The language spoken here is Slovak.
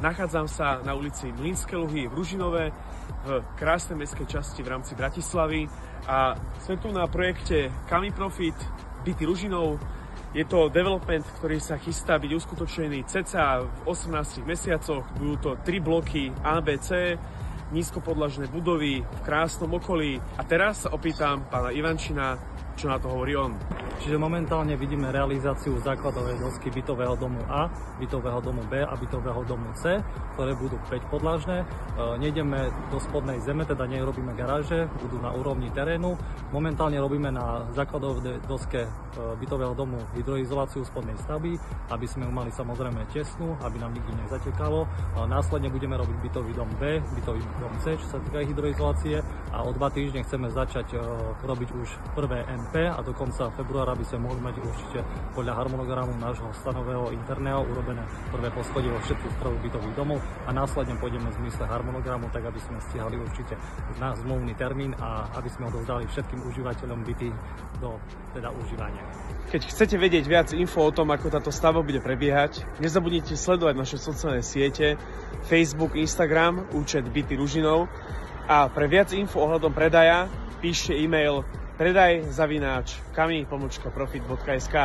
Nachádzam sa na ulici Mlynské Luhy v Ružinove, v krásnej mestskej časti v rámci Bratislavy a sme tu na projekte Kami Profit byty Ružinov. Je to development, ktorý sa chystá byť uskutočnený cca v 18 mesiacoch. Budú to 3 bloky A, B, C, nízkopodlažné budovy v krásnom okolí. A teraz sa opýtam pána Ivančina, čo na to hovorí on. Čiže momentálne vidíme realizáciu základovej dosky bytového domu A, bytového domu B a bytového domu C, ktoré budú 5-podlažné. Nejdeme do spodnej zeme, teda nerobíme garáže, budú na úrovni terénu. Momentálne robíme na základovej doske bytového domu hydroizoláciu spodnej stavby, aby sme ju mali samozrejme tesnú, aby nám nikdy nezatekalo. Následne budeme robiť bytový dom B, bytový dom C, čo sa týka hydroizolácie, a o 2 týždne chceme začať robiť už prvé MP a do konca februára by sme mohli mať určite podľa harmonogramu nášho stanového interného urobené prvé poschodie vo všetkých prvých bytových domov a následne pôjdeme v zmysle harmonogramu, tak aby sme stihali určite na zmluvný termín a aby sme odovzdali všetkým užívateľom byty do teda užívania. Keď chcete vedieť viac info o tom, ako táto stavba bude prebiehať, nezabudnite sledovať naše sociálne siete, Facebook, Instagram, účet Byty Ružinov a pre viac info ohľadom predaja píšte e-mail predaj@kami-profit.sk.